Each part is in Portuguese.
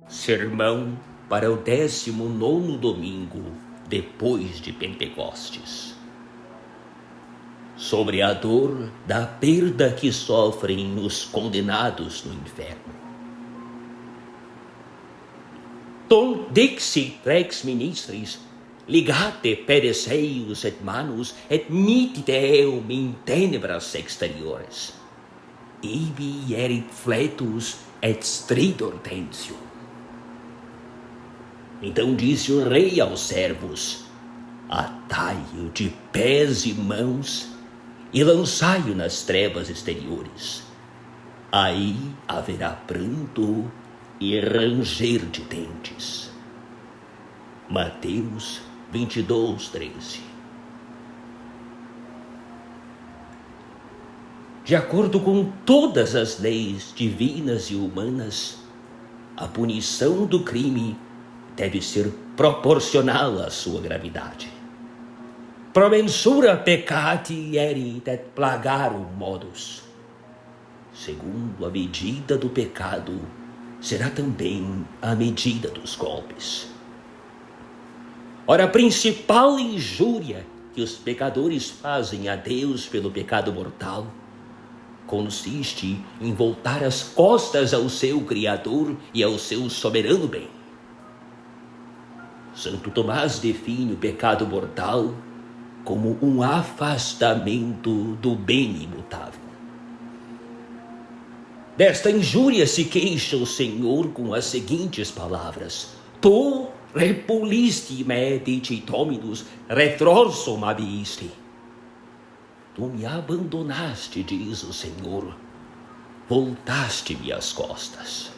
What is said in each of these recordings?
Sermão para o 19º domingo depois de Pentecostes. Sobre a dor da perda que sofrem os condenados no inferno. Ton dixit rex ministris, ligate pedes eius et manus, et mittite eum in tenebras exteriores. Ibi erit fletus et stridor tensio. Então disse o rei aos servos: atai-o de pés e mãos e lançai-o nas trevas exteriores. Aí haverá pranto e ranger de dentes. Mateus 22:13. De acordo com todas as leis divinas e humanas, a punição do crime deve ser proporcional à sua gravidade. Pro mensura peccati erit et plagarum modus. Segundo a medida do pecado, será também a medida dos golpes. Ora, a principal injúria que os pecadores fazem a Deus pelo pecado mortal consiste em voltar as costas ao seu Criador e ao seu soberano bem. Santo Tomás define o pecado mortal como um afastamento do bem imutável. Desta injúria se queixa o Senhor com as seguintes palavras: Tu repuliste me dicit hominus, retrorsum habiiste. Tu me abandonaste, diz o Senhor, voltaste-me as costas.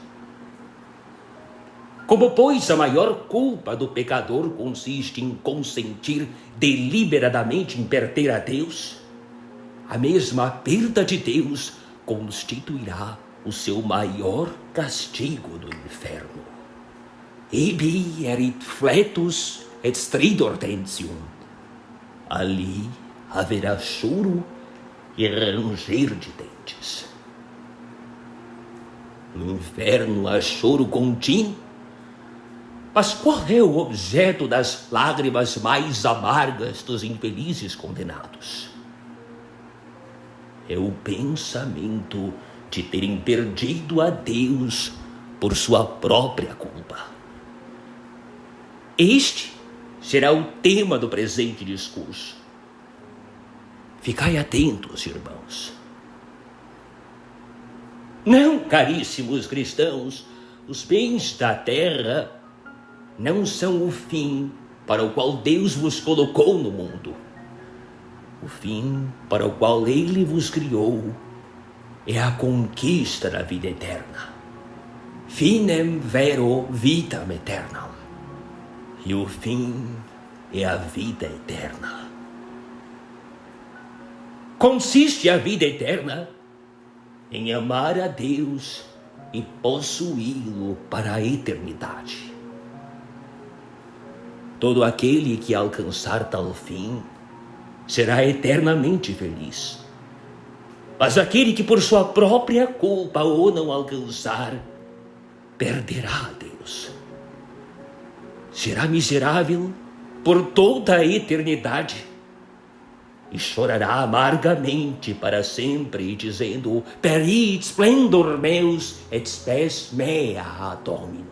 Como, pois, a maior culpa do pecador consiste em consentir deliberadamente em perder a Deus, a mesma perda de Deus constituirá o seu maior castigo no inferno. Ibi erit fletus et stridor tensium. Ali haverá choro e ranger de dentes. No inferno há choro contínuo. Mas qual é o objeto das lágrimas mais amargas dos infelizes condenados? É o pensamento de terem perdido a Deus por sua própria culpa. Este será o tema do presente discurso. Ficai atentos, irmãos. Não, caríssimos cristãos, os bens da terra não são o fim para o qual Deus vos colocou no mundo. O fim para o qual Ele vos criou é a conquista da vida eterna. Finem vero vitam aeternam. E o fim é a vida eterna. Consiste a vida eterna em amar a Deus e possuí-lo para a eternidade. Todo aquele que alcançar tal fim será eternamente feliz. Mas aquele que por sua própria culpa o não alcançar, perderá a Deus. Será miserável por toda a eternidade e chorará amargamente para sempre, dizendo: Perit splendor meus et spes mea domino.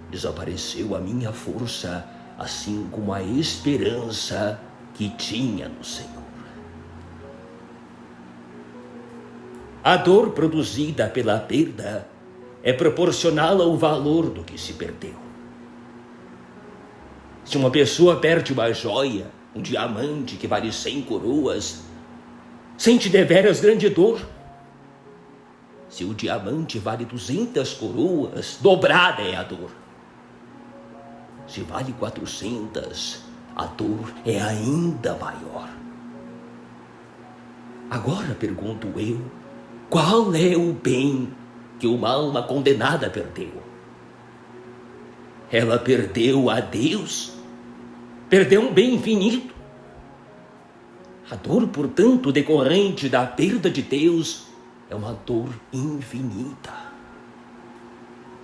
Desapareceu a minha força, assim como a esperança que tinha no Senhor. A dor produzida pela perda é proporcional ao valor do que se perdeu. Se uma pessoa perde uma joia, um diamante que vale 100 coroas, sente deveras grande dor. Se o diamante vale 200 coroas, dobrada é a dor. Se vale 400, a dor é ainda maior. Agora pergunto eu, qual é o bem que uma alma condenada perdeu? Ela perdeu a Deus, perdeu um bem infinito. A dor, portanto, decorrente da perda de Deus é uma dor infinita.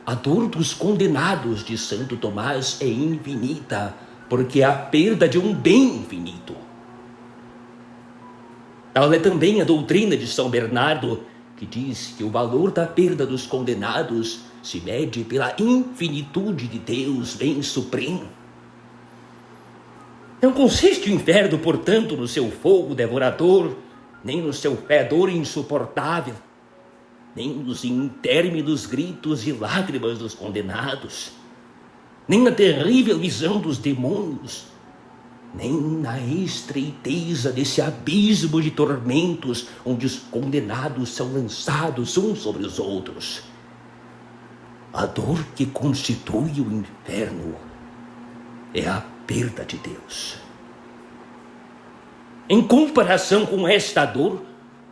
A dor dos condenados de Santo Tomás é infinita, porque é a perda de um bem infinito. Tal é também a doutrina de São Bernardo, que diz que o valor da perda dos condenados se mede pela infinitude de Deus bem supremo. Não consiste o inferno, portanto, no seu fogo devorador, nem no seu fedor insuportável, nem nos interminos gritos e lágrimas dos condenados, nem na terrível visão dos demônios, nem na estreiteza desse abismo de tormentos onde os condenados são lançados uns sobre os outros. A dor que constitui o inferno é a perda de Deus. Em comparação com esta dor,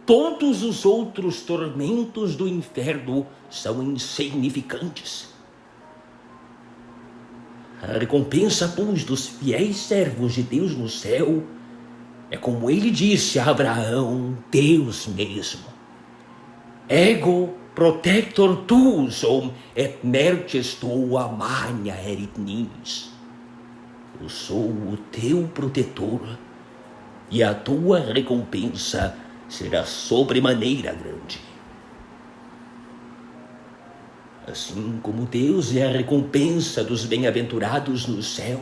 todos os outros tormentos do inferno são insignificantes. A recompensa, pois, dos fiéis servos de Deus no céu é como ele disse a Abraão, Deus mesmo: Ego protector tuus, et merces tua magna erit nimis. Eu sou o teu protetor, e a tua recompensa será sobremaneira grande. Assim como Deus é a recompensa dos bem-aventurados no céu,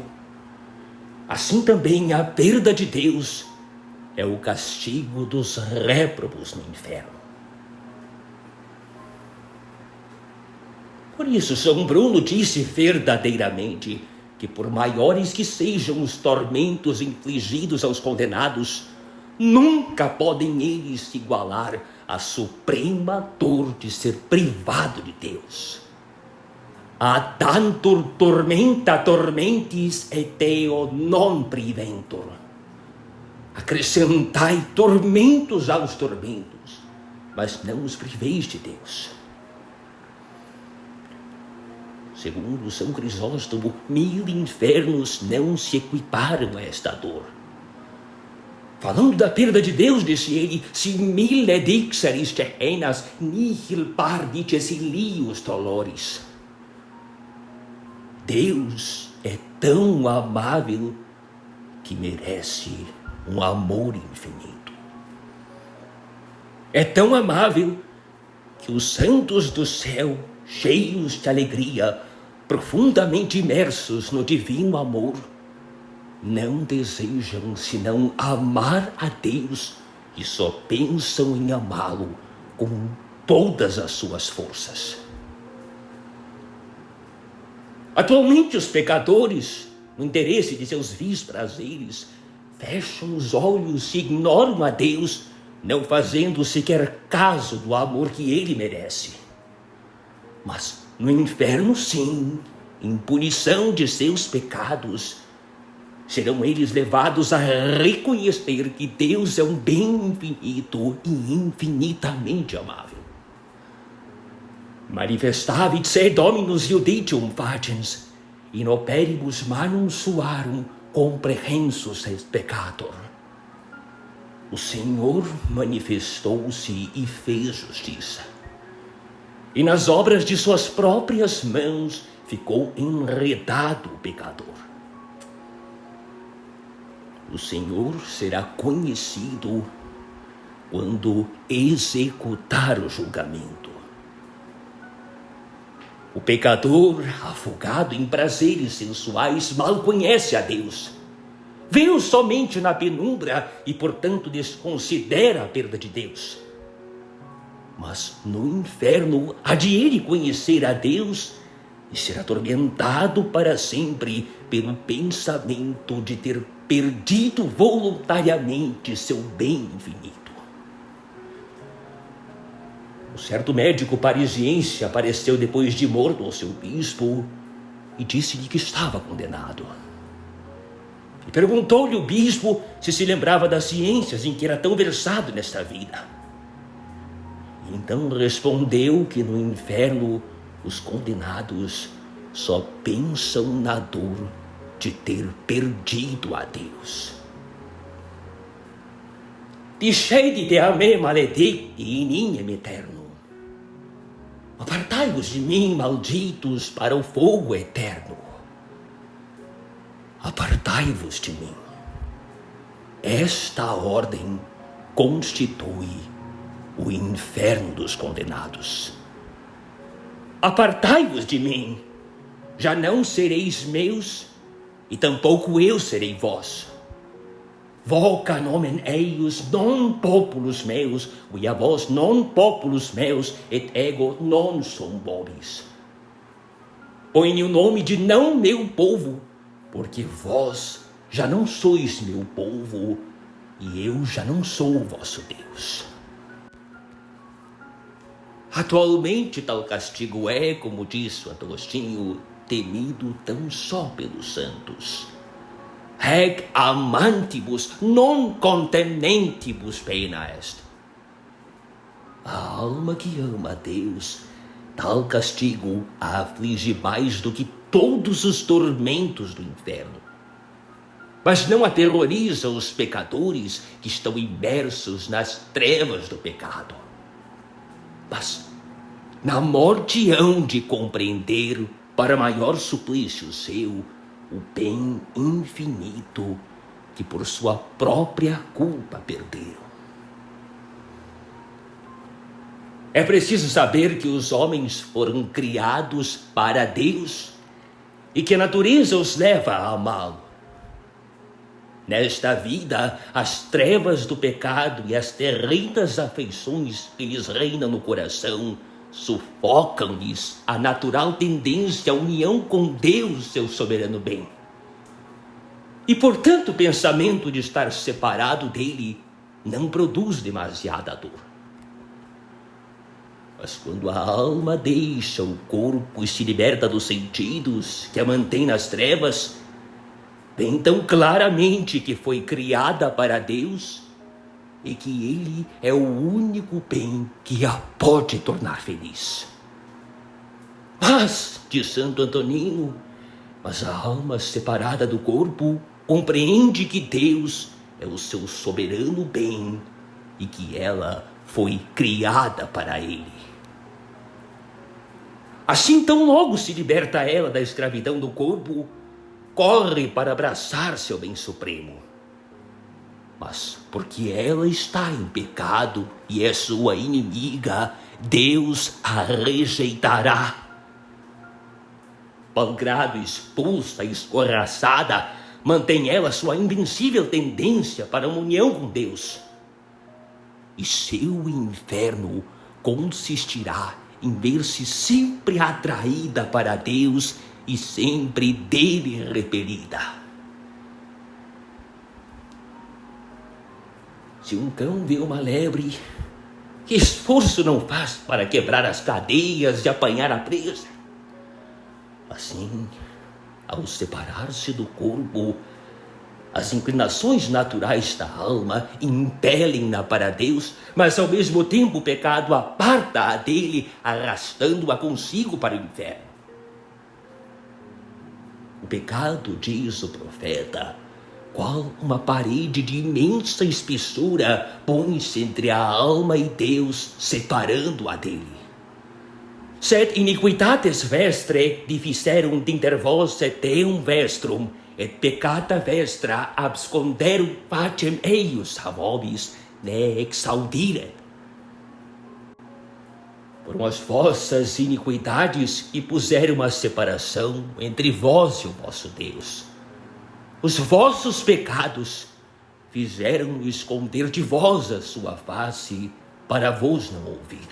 assim também a perda de Deus é o castigo dos réprobos no inferno. Por isso, São Bruno disse verdadeiramente que, por maiores que sejam os tormentos infligidos aos condenados, nunca podem eles se igualar à suprema dor de ser privado de Deus. Ad tantur tormenta tormentis et Deo non priventur. Acrescentai tormentos aos tormentos, mas não os priveis de Deus. Segundo São Crisóstomo, 1000 infernos não se equiparam a esta dor. Falando da perda de Deus, disse ele: si mille dixeris Gehennas nihil pardices ilius dolores. Deus é tão amável que merece um amor infinito. É tão amável que os santos do céu, cheios de alegria, profundamente imersos no divino amor, não desejam senão amar a Deus e só pensam em amá-lo com todas as suas forças. Atualmente os pecadores, no interesse de seus vis prazeres, fecham os olhos e ignoram a Deus, não fazendo sequer caso do amor que ele merece. Mas no inferno, sim, em punição de seus pecados, serão eles levados a reconhecer que Deus é um bem infinito e infinitamente amável. Manifestavit se Dominus iuditium faciens, in operibus manum suarum comprehensus est peccator. O Senhor manifestou-se e fez justiça. E nas obras de suas próprias mãos ficou enredado o pecador. O Senhor será conhecido quando executar o julgamento. O pecador, afogado em prazeres sensuais, mal conhece a Deus. Vê-o somente na penumbra e, portanto, desconsidera a perda de Deus. Mas no inferno há de ele conhecer a Deus e ser atormentado para sempre pelo pensamento de ter perdido voluntariamente seu bem infinito. Um certo médico parisiense apareceu depois de morto ao seu bispo e disse-lhe que estava condenado. E perguntou-lhe o bispo se lembrava das ciências em que era tão versado nesta vida. E então respondeu que no inferno os condenados só pensam na dor de ter perdido a Deus. Discedite a me maledicti in ignem eterno. Apartai-vos de mim, malditos, para o fogo eterno. Apartai-vos de mim. Esta ordem constitui o inferno dos condenados. Apartai-vos de mim. Já não sereis meus, e tampouco eu serei vosso. Voca nomen eius non populus meus, via vos non populus meus, et ego non sum vobis. Põe o nome de não meu povo, porque vós já não sois meu povo, e eu já não sou vosso Deus. Atualmente tal castigo é, como disse o Agostinho, temido tão só pelos santos. Haec amantibus non contemnentibus pena est. A alma que ama a Deus, tal castigo a aflige mais do que todos os tormentos do inferno. Mas não aterroriza os pecadores que estão imersos nas trevas do pecado. Mas na morte hão de compreender, para maior suplício seu, o bem infinito que por sua própria culpa perderam. É preciso saber que os homens foram criados para Deus e que a natureza os leva a amá-lo. Nesta vida, as trevas do pecado e as terríveis afeições que lhes reinam no coração sufocam-lhes a natural tendência à união com Deus, seu soberano bem. E, portanto, o pensamento de estar separado dele não produz demasiada dor. Mas quando a alma deixa o corpo e se liberta dos sentidos que a mantém nas trevas, vê então claramente que foi criada para Deus e que Ele é o único bem que a pode tornar feliz. Mas, diz Santo Antonino, mas a alma separada do corpo compreende que Deus é o seu soberano bem e que ela foi criada para Ele. Assim, tão logo se liberta ela da escravidão do corpo, corre para abraçar seu bem supremo. Mas porque ela está em pecado e é sua inimiga, Deus a rejeitará. Malgrado expulsa e escorraçada, mantém ela sua invencível tendência para uma união com Deus. E seu inferno consistirá em ver-se sempre atraída para Deus e sempre dele repelida. Se um cão vê uma lebre, que esforço não faz para quebrar as cadeias e apanhar a presa? Assim, ao separar-se do corpo, as inclinações naturais da alma impelem-na para Deus, mas ao mesmo tempo o pecado aparta-a dele, arrastando-a consigo para o inferno. O pecado, diz o profeta, qual uma parede de imensa espessura, põe-se entre a alma e Deus, separando-a dele. Sed iniquitates vestre difficerunt inter vos et eum vestrum, et peccata vestra absconderunt facem eius a vobis, ne exaudiret. Foram as vossas iniquidades que puseram a separação entre vós e o vosso Deus. Os vossos pecados fizeram esconder de vós a sua face, para vos não ouvir.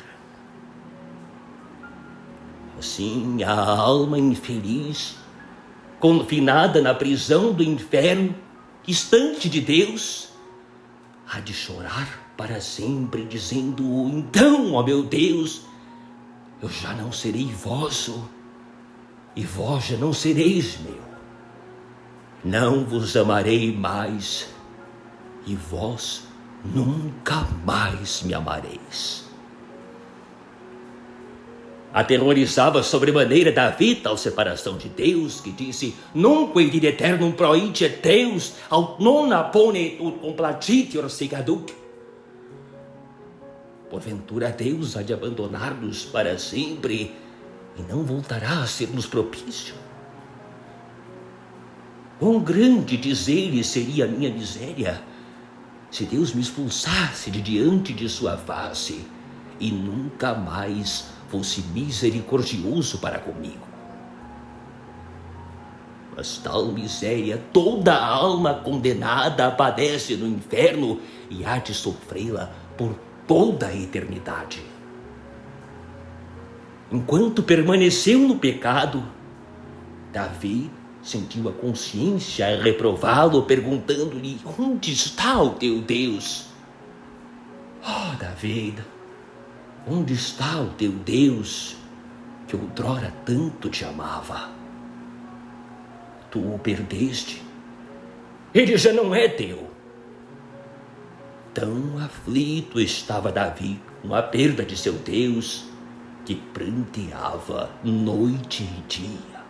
Assim, a alma infeliz, confinada na prisão do inferno, distante de Deus, há de chorar para sempre, dizendo: então, ó meu Deus, eu já não serei vosso, e vós já não sereis meu. Não vos amarei mais, e vós nunca mais me amareis. Aterrorizava sobremaneira Davi tal separação de Deus, que disse: nunc in aeternum proite Deus, aut non appone ut complacitior segaduc. Porventura Deus há de abandonar-nos para sempre e não voltará a ser-nos propício? Quão grande, diz ele, seria a minha miséria se Deus me expulsasse de diante de sua face e nunca mais fosse misericordioso para comigo. Mas tal miséria toda a alma condenada padece no inferno e há de sofrê-la por toda a eternidade. Enquanto permaneceu no pecado, Davi sentiu a consciência reprová-lo, perguntando-lhe: onde está o teu Deus? Oh, Davi, onde está o teu Deus que outrora tanto te amava? Tu o perdeste, ele já não é teu. Tão aflito estava Davi com a perda de seu Deus, que pranteava noite e dia.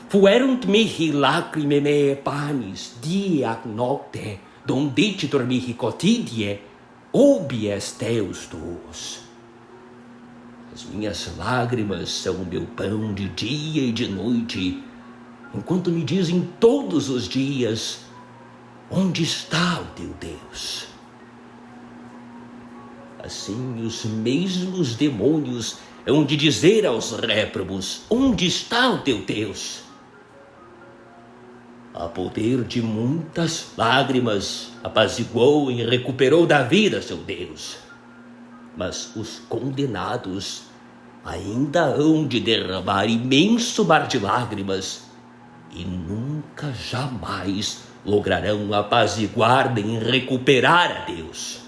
Fuerunt mihi lacrime me panis, dia et nocte, dondititur mihi quotidie, obies teus tuos. As minhas lágrimas são o meu pão de dia e de noite, enquanto me dizem todos os dias: onde está o teu Deus? Assim os mesmos demônios hão de dizer aos réprobos: onde está o teu Deus? A poder de muitas lágrimas, apaziguou e recuperou da vida seu Deus. Mas os condenados ainda hão de derramar imenso mar de lágrimas e nunca jamais lograrão apaziguar nem recuperar a Deus.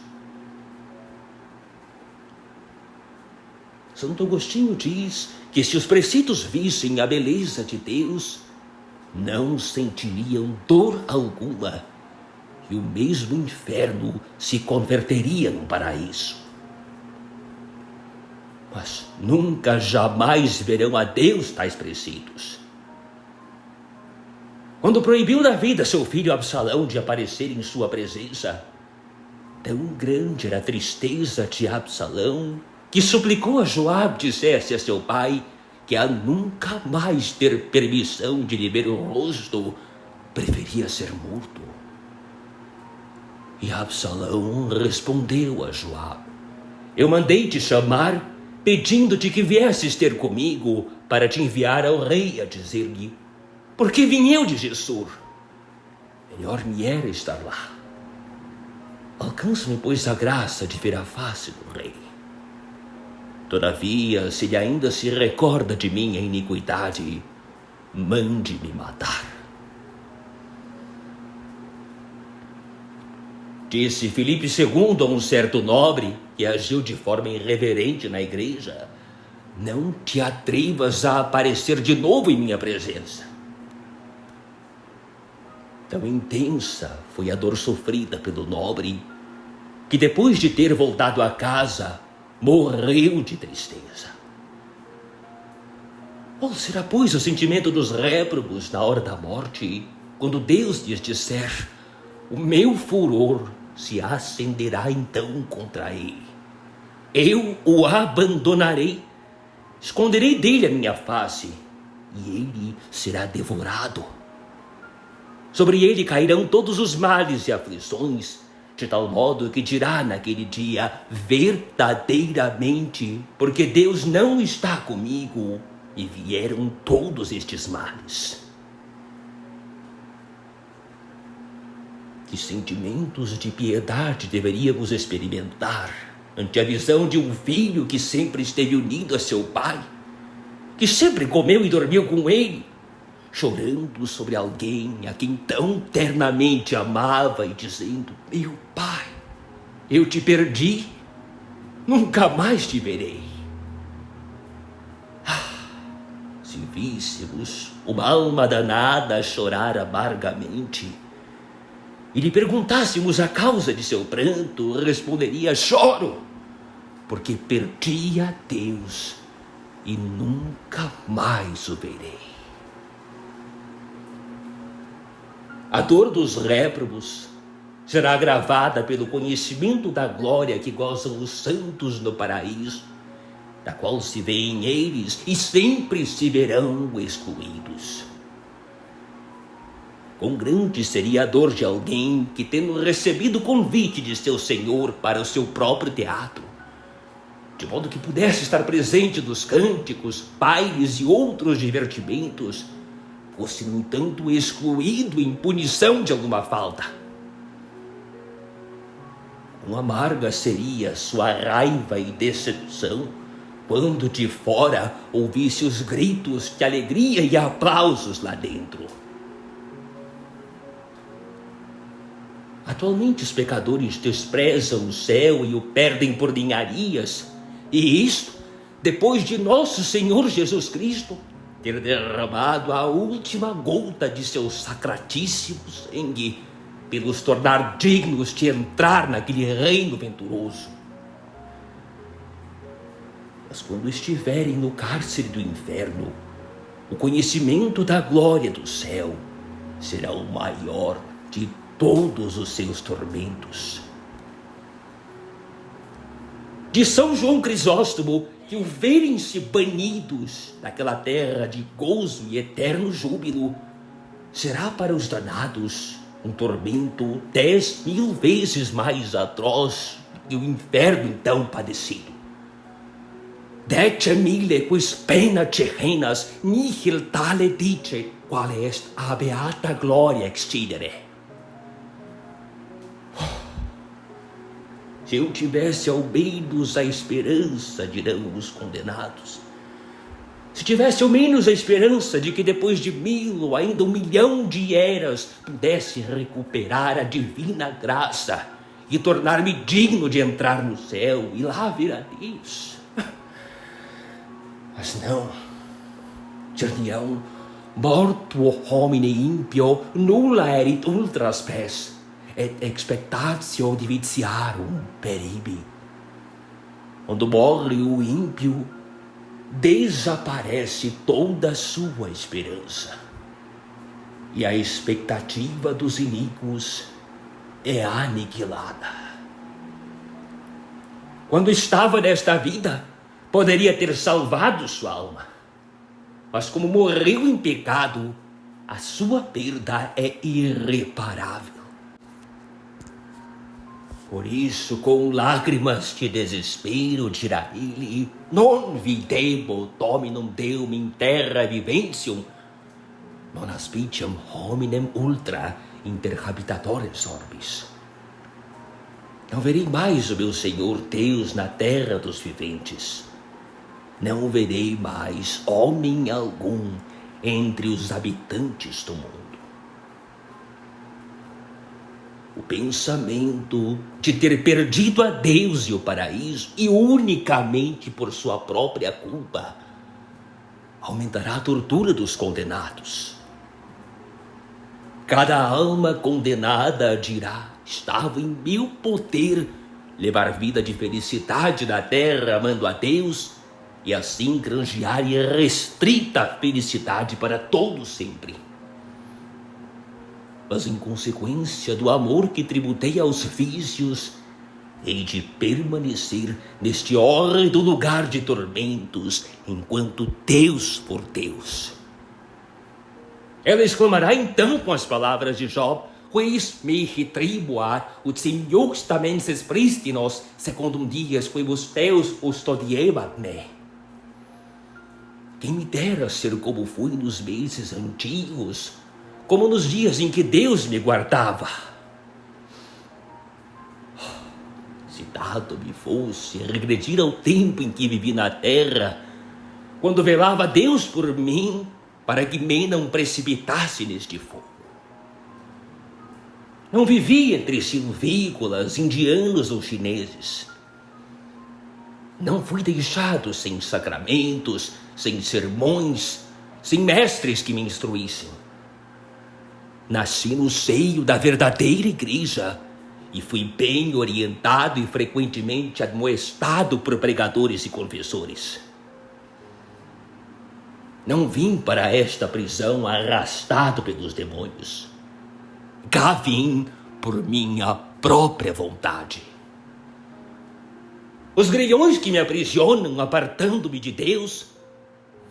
Santo Agostinho diz que se os preceitos vissem a beleza de Deus, não sentiriam dor alguma, e o mesmo inferno se converteria num paraíso. Mas nunca jamais verão a Deus tais preceitos. Quando proibiu da vida seu filho Absalão de aparecer em sua presença, tão grande era a tristeza de Absalão que suplicou a Joabe dissesse a seu pai que a nunca mais ter permissão de lhe ver o rosto, preferia ser morto. E Absalão respondeu a Joabe: eu mandei te chamar, pedindo-te que viesses ter comigo para te enviar ao rei a dizer-lhe: por que vim eu de Gessur? Melhor me era estar lá. Alcança-me, pois, a graça de ver a face do rei. Todavia, se ele ainda se recorda de minha iniquidade, mande-me matar. Disse Filipe II a um certo nobre que agiu de forma irreverente na igreja: não te atrevas a aparecer de novo em minha presença. Tão intensa foi a dor sofrida pelo nobre, que depois de ter voltado a casa, morreu de tristeza. Qual será, pois, o sentimento dos réprobos na hora da morte, quando Deus lhes disser: o meu furor se acenderá então contra ele. Eu o abandonarei, esconderei dele a minha face, e ele será devorado. Sobre ele cairão todos os males e aflições, de tal modo que dirá naquele dia: verdadeiramente, porque Deus não está comigo, e vieram todos estes males. Que sentimentos de piedade deveríamos experimentar ante a visão de um filho que sempre esteve unido a seu pai, que sempre comeu e dormiu com ele, chorando sobre alguém a quem tão ternamente amava e dizendo: meu pai, eu te perdi, nunca mais te verei. Se víssemos uma alma danada a chorar amargamente e lhe perguntássemos a causa de seu pranto, responderia: choro, porque perdi a Deus e nunca mais o verei. A dor dos réprobos será agravada pelo conhecimento da glória que gozam os santos no paraíso, da qual se veem eles e sempre se verão excluídos. Quão grande seria a dor de alguém que, tendo recebido o convite de seu Senhor para o seu próprio teatro, de modo que pudesse estar presente nos cânticos, bailes e outros divertimentos, fosse, no entanto, excluído em punição de alguma falta. Quão amarga seria sua raiva e decepção quando de fora ouvisse os gritos de alegria e aplausos lá dentro. Atualmente os pecadores desprezam o céu e o perdem por ninharias, e isto depois de nosso Senhor Jesus Cristo ter derramado a última gota de seu sacratíssimo sangue, pelos tornar dignos de entrar naquele reino venturoso. Mas quando estiverem no cárcere do inferno, o conhecimento da glória do céu será o maior de todos os seus tormentos. De São João Crisóstomo, que o verem-se banidos daquela terra de gozo e eterno júbilo, será para os danados um tormento 10.000 vezes mais atroz do que o inferno então padecido. 10.000 quis pena terrenas nihil tale dice, qual est a beata gloria excidere. Se eu tivesse ao menos a esperança, dirão os condenados, se tivesse ao menos a esperança de que depois de 1000 ou ainda 1.000.000 de eras pudesse recuperar a divina graça e tornar-me digno de entrar no céu e lá ver a Deus. Mas não, dir-me-ão, morto homine impio nulla erit ultra spes, et expectatio divitiarum peribi. Quando morre o ímpio, desaparece toda a sua esperança, e a expectativa dos iníquos é aniquilada. Quando estava nesta vida, poderia ter salvado sua alma, mas como morreu em pecado, a sua perda é irreparável. Por isso, com lágrimas de desespero, dirá ele: non videbo dominum Deum in terra viventium, non aspiciam hominem ultra inter habitatores orbis. Não verei mais o meu Senhor Deus na terra dos viventes. Não verei mais homem algum entre os habitantes do mundo. O pensamento de ter perdido a Deus e o paraíso, e unicamente por sua própria culpa, aumentará a tortura dos condenados. Cada alma condenada dirá: estava em meu poder levar vida de felicidade na terra, amando a Deus, e assim granjear irrestrita felicidade para todo sempre. Mas em consequência do amor que tributei aos vícios, hei de permanecer neste hórrido lugar de tormentos, enquanto Deus for Deus. Ela exclamará então com as palavras de Job: quis mihi tribuar ut sim justamenses pristinos, secundum dias quibus Deus custodiebat me. Quem me dera ser como fui nos meses antigos, como nos dias em que Deus me guardava. Se dado me fosse regredir ao tempo em que vivi na terra, quando velava Deus por mim, para que me não precipitasse neste fogo. Não vivi entre silvícolas, indianos ou chineses. Não fui deixado sem sacramentos, sem sermões, sem mestres que me instruíssem. Nasci no seio da verdadeira igreja e fui bem orientado e frequentemente admoestado por pregadores e confessores. Não vim para esta prisão arrastado pelos demônios. Cá vim por minha própria vontade. Os grilhões que me aprisionam, apartando-me de Deus,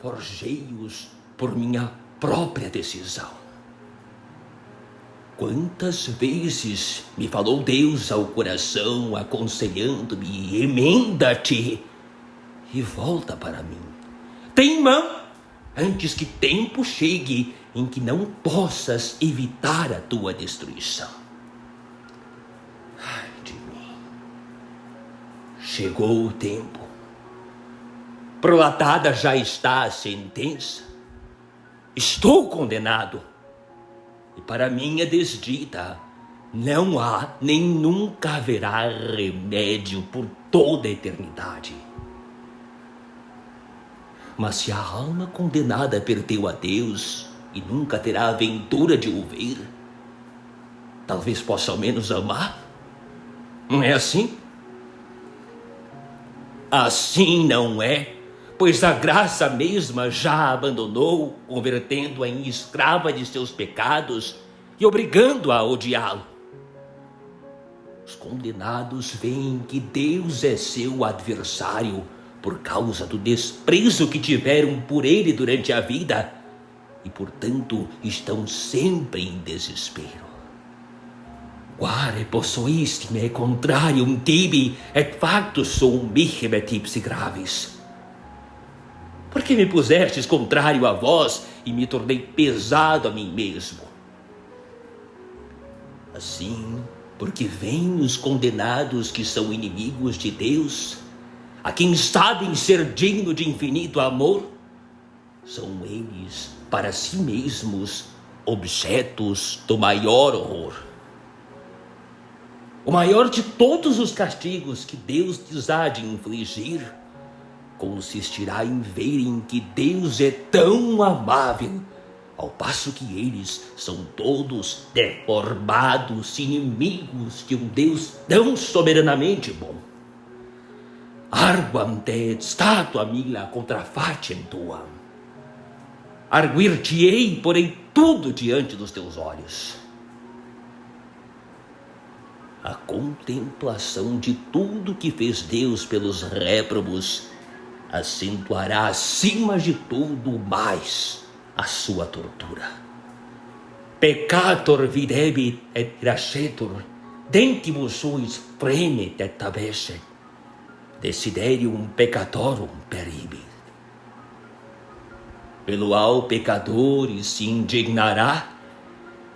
forjei-os por minha própria decisão. Quantas vezes me falou Deus ao coração, aconselhando-me: emenda-te e volta para mim. Teima antes que tempo chegue em que não possas evitar a tua destruição. Ai de mim. Chegou o tempo. Prolatada já está a sentença. Estou condenado. E para minha desdita, não há nem nunca haverá remédio por toda a eternidade. Mas se a alma condenada perdeu a Deus e nunca terá a ventura de o ver, talvez possa ao menos amar. Não é assim? Assim não é, pois a graça mesma já a abandonou, convertendo-a em escrava de seus pecados e obrigando-a a odiá-lo. Os condenados veem que Deus é seu adversário por causa do desprezo que tiveram por ele durante a vida e, portanto, estão sempre em desespero. Quare possuistime contrarium tibi et factus sum mihi ipsi gravis. Por que me pusestes contrário a vós e me tornei pesado a mim mesmo? Assim, porque vêm os condenados que são inimigos de Deus, a quem sabem ser digno de infinito amor, são eles, para si mesmos, objetos do maior horror. O maior de todos os castigos que Deus lhes há de infligir consistirá em verem que Deus é tão amável, ao passo que eles são todos deformados inimigos de um Deus tão soberanamente bom. Arguam te statua mila contra faciem tuam. Arguir-te-ei, porém, tudo diante dos teus olhos. A contemplação de tudo que fez Deus pelos réprobos acentuará acima de tudo mais a sua tortura. Peccator videbit et irascetur, dentimus suis fremit et tabescet, desiderium peccatorum peribit. Pelo ao pecador se indignará,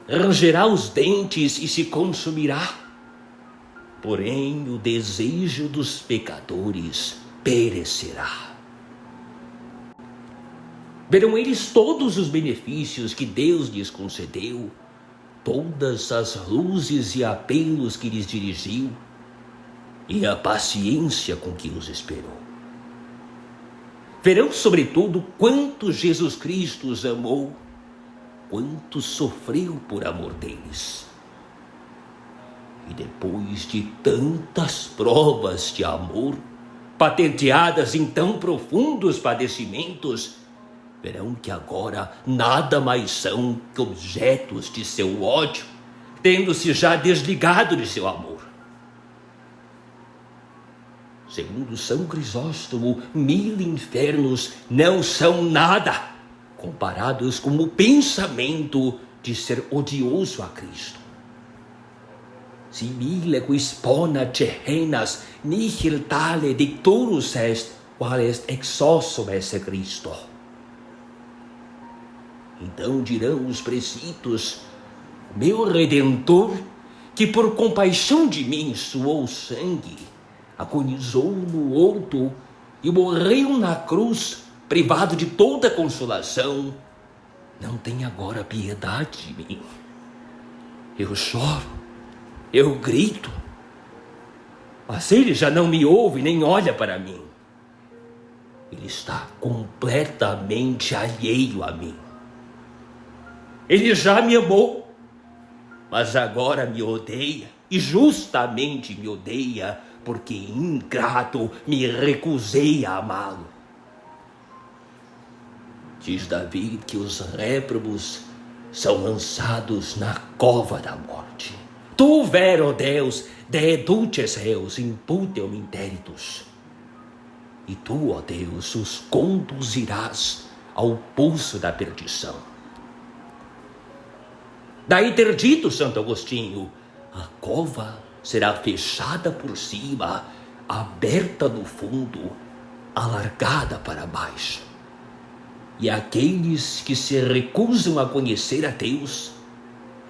rangerá os dentes e se consumirá. Porém, o desejo dos pecadores perecerá. Verão eles todos os benefícios que Deus lhes concedeu, todas as luzes e apelos que lhes dirigiu, e a paciência com que os esperou. Verão, sobretudo, quanto Jesus Cristo os amou, quanto sofreu por amor deles. E depois de tantas provas de amor, patenteadas em tão profundos padecimentos, verão que agora nada mais são que objetos de seu ódio, tendo-se já desligado de seu amor. Segundo São Crisóstomo, 1000 infernos não são nada comparados com o pensamento de ser odioso a Cristo. Simile quis pona Gehennas nihil tale dicturus est, qual est exossum esse Cristo. Então dirão os preceitos: meu Redentor, que por compaixão de mim suou sangue, agonizou no outro e morreu na cruz, privado de toda consolação, não tem agora piedade de mim. Eu choro, eu grito, mas ele já não me ouve nem olha para mim. Ele está completamente alheio a mim. Ele já me amou, mas agora me odeia, e justamente me odeia, porque ingrato me recusei a amá-lo. Diz Davi que os réprobos são lançados na cova da morte. tu, vero Deus, de dulces reus imputem interitus. E tu, ó Deus, os conduzirás ao pulso da perdição. Daí ter dito Santo Agostinho, a cova será fechada por cima, aberta no fundo, alargada para baixo. E aqueles que se recusam a conhecer a Deus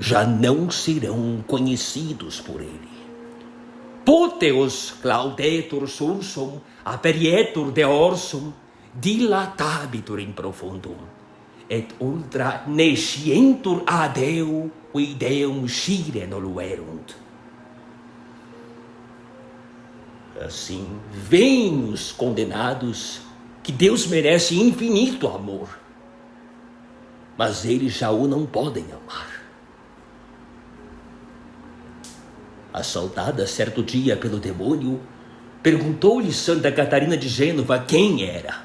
já não serão conhecidos por ele. Poteos claudetur sursum, aperietur deorsum, dilatabitur in profundum, et ultra nescientur ad Deo, qui Deum scire noluerunt. Assim, vêm os condenados, que Deus merece infinito amor, mas eles já o não podem amar. Assaltada certo dia pelo demônio, perguntou-lhe Santa Catarina de Gênova quem era.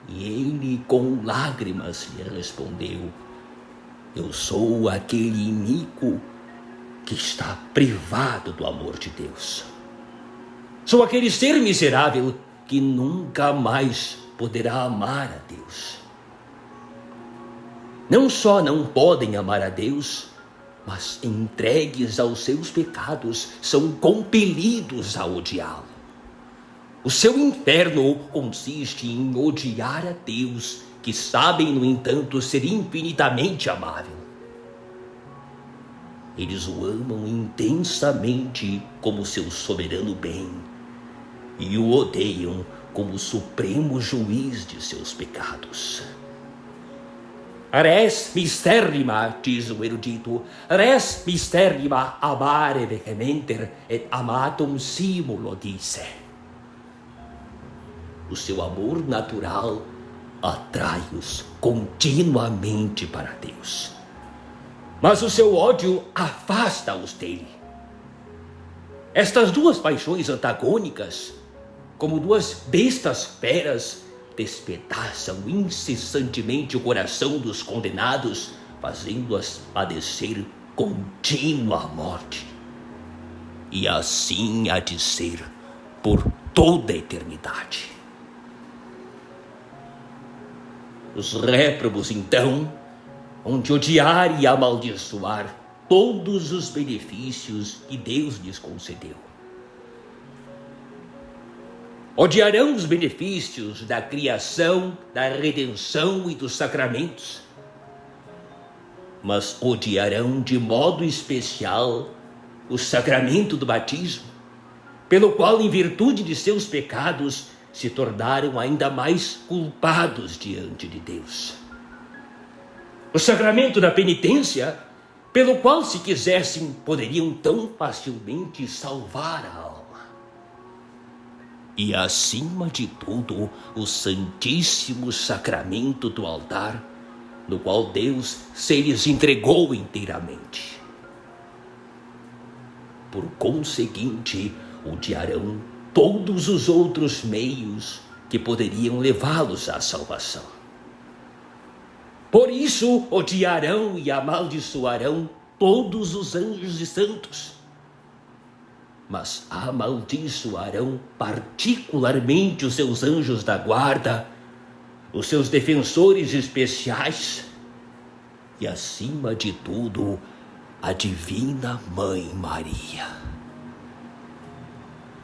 E ele com lágrimas lhe respondeu, eu sou aquele iníquo que está privado do amor de Deus. Sou aquele ser miserável que nunca mais poderá amar a Deus. Não só não podem amar a Deus, mas entregues aos seus pecados, são compelidos a odiá-lo. O seu inferno consiste em odiar a Deus, que sabem, no entanto, ser infinitamente amável. Eles o amam intensamente como seu soberano bem, e o odeiam como o supremo juiz de seus pecados. Res misterrima, diz o erudito, res misterrima amare vehementer et amatum simulo disse. O seu amor natural atrai-os continuamente para Deus, mas o seu ódio afasta-os dele. Estas duas paixões antagônicas, como duas bestas feras, despedaçam incessantemente o coração dos condenados, fazendo-as padecer contínua morte. E assim há de ser por toda a eternidade. Os réprobos, então, hão de odiar e amaldiçoar todos os benefícios que Deus lhes concedeu. Odiarão os benefícios da criação, da redenção e dos sacramentos, mas odiarão de modo especial o sacramento do batismo, pelo qual, em virtude de seus pecados, se tornaram ainda mais culpados diante de Deus. O sacramento da penitência, pelo qual, se quisessem, poderiam tão facilmente salvar a alma. E, acima de tudo, o Santíssimo Sacramento do altar, no qual Deus se lhes entregou inteiramente. Por conseguinte, odiarão todos os outros meios que poderiam levá-los à salvação. Por isso, odiarão e amaldiçoarão todos os anjos e santos, mas amaldiçoarão particularmente os seus anjos da guarda, os seus defensores especiais e, acima de tudo, a Divina Mãe Maria.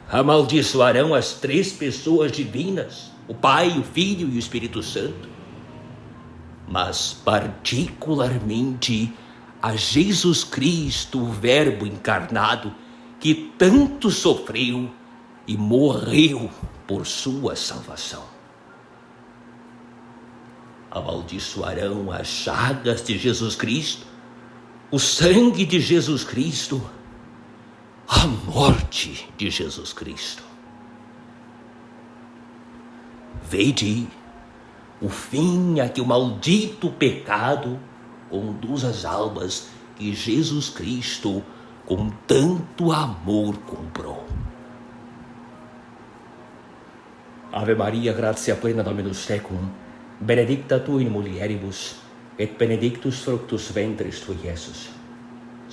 Amaldiçoarão as três pessoas divinas, o Pai, o Filho e o Espírito Santo, mas particularmente a Jesus Cristo, o Verbo encarnado, que tanto sofreu e morreu por sua salvação. Amaldiçoarão as chagas de Jesus Cristo, o sangue de Jesus Cristo, a morte de Jesus Cristo. Vede o fim a que o maldito pecado conduz as almas que Jesus Cristo com tanto amor comprou. Ave Maria, gratia plena Dominus tecum, benedicta tu in mulieribus, et benedictus fructus ventris tui, Iesus.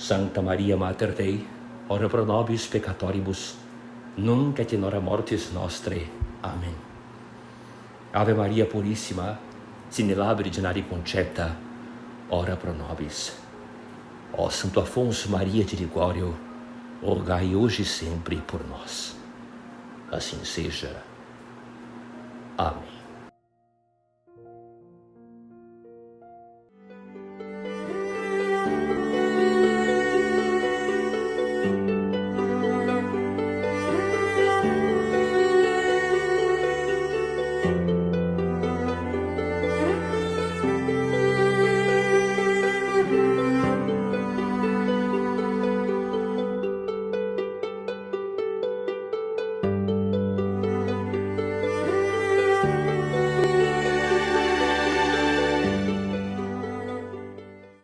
Santa Maria Mater Dei, ora pro nobis peccatoribus, nunc et in hora mortis nostre. Amen. Ave Maria Purissima, sine labori genari concepta, ora pro nobis. Ó Santo Afonso Maria de Ligório, rogai hoje e sempre por nós. Assim seja. Amém.